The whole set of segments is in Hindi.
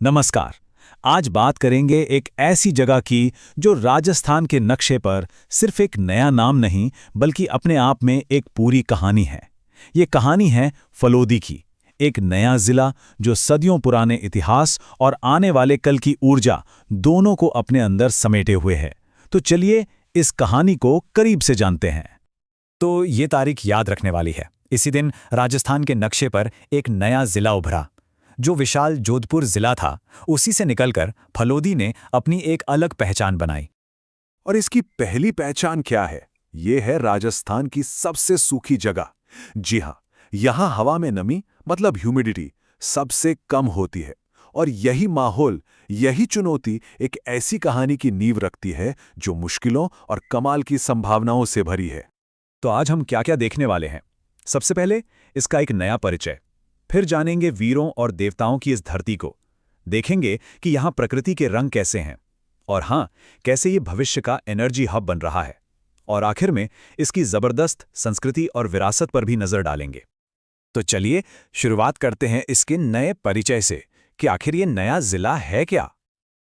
नमस्कार। आज बात करेंगे एक ऐसी जगह की जो राजस्थान के नक्शे पर सिर्फ एक नया नाम नहीं बल्कि अपने आप में एक पूरी कहानी है। ये कहानी है फलोदी की, एक नया जिला जो सदियों पुराने इतिहास और आने वाले कल की ऊर्जा दोनों को अपने अंदर समेटे हुए है। तो चलिए इस कहानी को करीब से जानते हैं। तो ये तारीख याद रखने वाली है। इसी दिन राजस्थान के नक्शे पर एक नया जिला उभरा। जो विशाल जोधपुर जिला था, उसी से निकलकर फलोदी ने अपनी एक अलग पहचान बनाई। और इसकी पहली पहचान क्या है? ये है राजस्थान की सबसे सूखी जगह। जी हाँ, यहाँ हवा में नमी मतलब ह्यूमिडिटी सबसे कम होती है। और यही माहौल, यही चुनौती एक ऐसी कहानी की नींव रखती है जो मुश्किलों और कमाल की संभावनाओं से भरी है। तो आज हम क्या क्या देखने वाले हैं? सबसे पहले इसका एक नया परिचय, फिर जानेंगे वीरों और देवताओं की इस धरती को, देखेंगे कि यहाँ प्रकृति के रंग कैसे हैं और हाँ, कैसे ये भविष्य का एनर्जी हब बन रहा है, और आखिर में इसकी जबरदस्त संस्कृति और विरासत पर भी नजर डालेंगे। तो चलिए शुरुआत करते हैं इसके नए परिचय से कि आखिर ये नया जिला है क्या।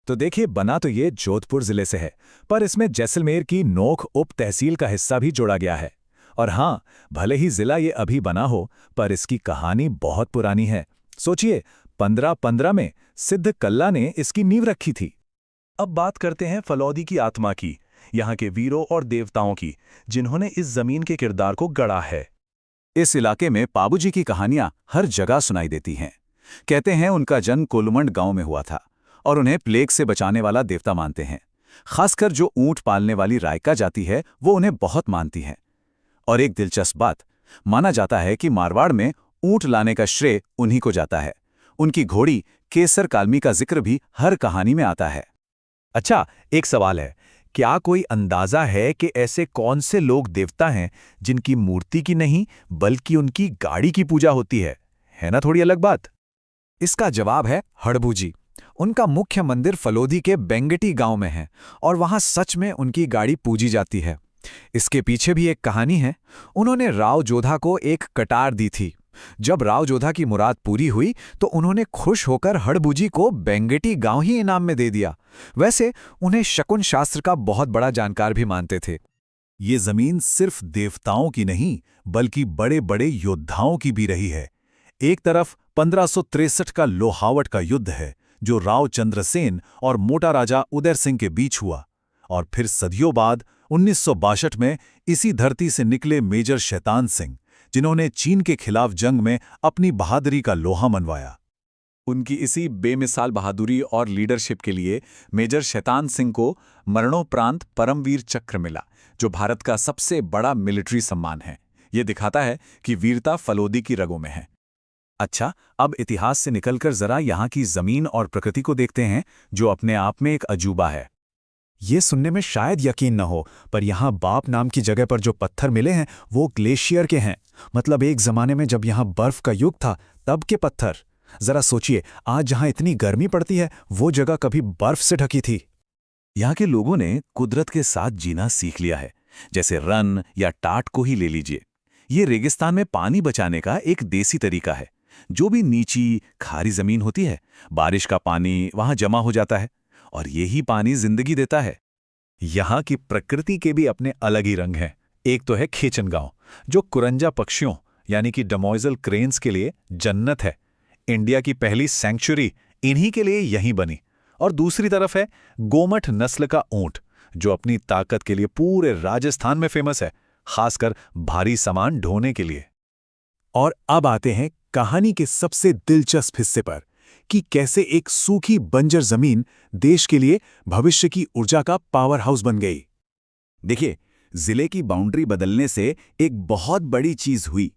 तो देखिए, बना तो ये जोधपुर जिले से है, पर इसमें जैसलमेर की नोख उप तहसील का हिस्सा भी जोड़ा गया है। और हाँ, भले ही जिला ये अभी बना हो, पर इसकी कहानी बहुत पुरानी है। सोचिए, 1515 में सिद्ध कल्ला ने इसकी नींव रखी थी। अब बात करते हैं फलौदी की आत्मा की, यहाँ के वीरों और देवताओं की, जिन्होंने इस जमीन के किरदार को गढ़ा है। इस इलाके में पाबूजी की कहानियां हर जगह सुनाई देती हैं। कहते हैं उनका जन्म कोलुमंड गांव में हुआ था और उन्हें प्लेग से बचाने वाला देवता मानते हैं। खासकर जो ऊंट पालने वाली रायका जाति है, वो उन्हें बहुत मानती है। और एक दिलचस्प बात, माना जाता है कि मारवाड़ में ऊंट लाने का श्रेय उन्हीं को जाता है। उनकी घोड़ी केसर कालमी का जिक्र भी हर कहानी में आता है। अच्छा, एक सवाल है, क्या कोई अंदाजा है कि ऐसे कौन से लोग देवता हैं जिनकी मूर्ति की नहीं बल्कि उनकी गाड़ी की पूजा होती है ना थोड़ी अलग बात? इसका जवाब है हड़बूजी। उनका मुख्य मंदिर फलोदी के बेंगटी गांव में है और वहां सच में उनकी गाड़ी पूजी जाती है। इसके पीछे भी एक कहानी है। उन्होंने राव जोधा को एक कटार दी थी। जब राव जोधा की मुराद पूरी हुई तो उन्होंने खुश होकर हड़बूजी को बेंगटी गांव ही इनाम में दे दिया। वैसे उन्हें शकुन शास्त्र का बहुत बड़ा जानकार भी मानते थे। ये जमीन सिर्फ देवताओं की नहीं बल्कि बड़े बड़े योद्धाओं की भी रही है। एक तरफ 1563 का लोहावट का युद्ध है, जो राव चंद्रसेन और मोटा राजा उदय सिंह के बीच हुआ। और फिर सदियों बाद 1962 में इसी धरती से निकले मेजर शैतान सिंह, जिन्होंने चीन के खिलाफ जंग में अपनी बहादुरी का लोहा मनवाया। उनकी इसी बेमिसाल बहादुरी और लीडरशिप के लिए मेजर शैतान सिंह को मरणोपरांत परमवीर चक्र मिला, जो भारत का सबसे बड़ा मिलिट्री सम्मान है। ये दिखाता है कि वीरता फलोदी की रगों में है। अच्छा, अब इतिहास से निकलकर जरा यहाँ की जमीन और प्रकृति को देखते हैं, जो अपने आप में एक अजूबा है। ये सुनने में शायद यकीन न हो, पर यहाँ बाप नाम की जगह पर जो पत्थर मिले हैं वो ग्लेशियर के हैं। मतलब एक जमाने में जब यहाँ बर्फ का युग था, तब के पत्थर। जरा सोचिए, आज जहाँ इतनी गर्मी पड़ती है, वो जगह कभी बर्फ से ढकी थी। यहाँ के लोगों ने कुदरत के साथ जीना सीख लिया है। जैसे रन या टाट को ही ले लीजिए। ये रेगिस्तान में पानी बचाने का एक देसी तरीका है। जो भी नीची खारी जमीन होती है, बारिश का पानी वहां जमा हो जाता है और यही पानी जिंदगी देता है। यहाँ की प्रकृति के भी अपने अलग ही रंग हैं। एक तो है खेचन गांव, जो कुरंजा पक्षियों यानी कि डमोइजल क्रेन्स के लिए जन्नत है। इंडिया की पहली सैंक्चुरी इन्हीं के लिए यहीं बनी। और दूसरी तरफ है गोमठ नस्ल का ऊंट, जो अपनी ताकत के लिए पूरे राजस्थान में फेमस है, खासकर भारी सामान ढोने के लिए। और अब आते हैं कहानी के सबसे दिलचस्प हिस्से पर, कि कैसे एक सूखी बंजर जमीन देश के लिए भविष्य की ऊर्जा का पावर हाउस बन गई। देखिए, जिले की बाउंड्री बदलने से एक बहुत बड़ी चीज हुई।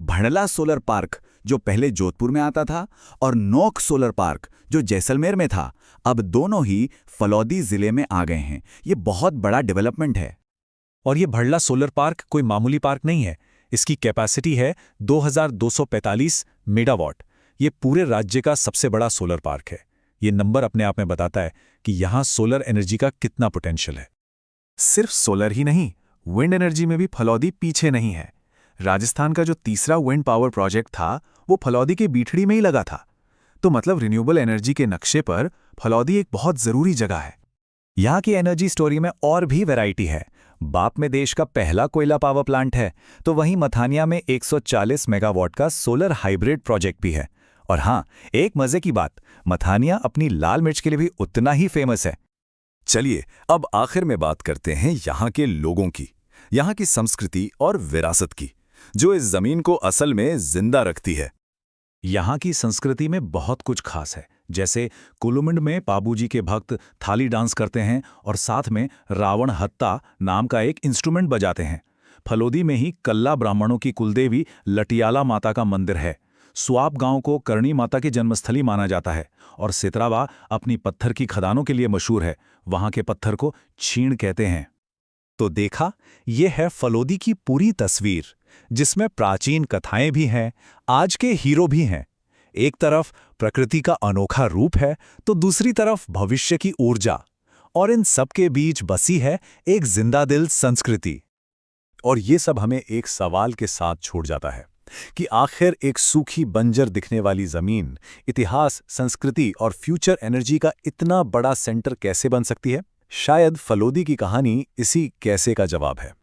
भड़ला सोलर पार्क, जो पहले जोधपुर में आता था, और नोक सोलर पार्क, जो जैसलमेर में था, अब दोनों ही फलौदी जिले में आ गए हैं। ये बहुत बड़ा डेवलपमेंट है। और ये भड़ला सोलर पार्क कोई मामूली पार्क नहीं है। इसकी कैपेसिटी है 2245 मेगावाट। ये पूरे राज्य का सबसे बड़ा सोलर पार्क है। ये नंबर अपने आप में बताता है कि यहाँ सोलर एनर्जी का कितना पोटेंशियल है। सिर्फ सोलर ही नहीं, विंड एनर्जी में भी फलौदी पीछे नहीं है। राजस्थान का जो तीसरा विंड पावर प्रोजेक्ट था, वो फलौदी के बीठड़ी में ही लगा था। तो मतलब रिन्यूएबल एनर्जी के नक्शे पर फलौदी एक बहुत ज़रूरी जगह है। यहाँ की एनर्जी स्टोरी में और भी वैरायटी है। बाप में देश का पहला कोयला पावर प्लांट है, तो वहीं मथानिया में 140 मेगावाट का सोलर हाइब्रिड प्रोजेक्ट भी है। और हाँ, एक मजे की बात, मथानिया अपनी लाल मिर्च के लिए भी उतना ही फेमस है। चलिए अब आखिर में बात करते हैं यहाँ के लोगों की, यहाँ की संस्कृति और विरासत की, जो इस जमीन को असल में जिंदा रखती है। यहाँ की संस्कृति में बहुत कुछ खास है। जैसे कुलुमंड में पाबूजी के भक्त थाली डांस करते हैं और साथ में रावण हत्ता नाम का एक इंस्ट्रूमेंट बजाते हैं। फलोदी में ही कल्ला ब्राह्मणों की कुलदेवी लटियाला माता का मंदिर है। स्वाप गांव को करणी माता की जन्मस्थली माना जाता है और सितरावा अपनी पत्थर की खदानों के लिए मशहूर है। वहां के पत्थर को छीण कहते हैं। तो देखा, ये है फलोदी की पूरी तस्वीर, जिसमें प्राचीन कथाएं भी हैं, आज के हीरो भी हैं। एक तरफ प्रकृति का अनोखा रूप है, तो दूसरी तरफ भविष्य की ऊर्जा, और इन सब के बीच बसी है एक जिंदादिल संस्कृति। और ये सब हमें एक सवाल के साथ छोड़ जाता है कि आखिर एक सूखी बंजर दिखने वाली जमीन इतिहास, संस्कृति और फ्यूचर एनर्जी का इतना बड़ा सेंटर कैसे बन सकती है? शायद फलोदी की कहानी इसी कैसे का जवाब है।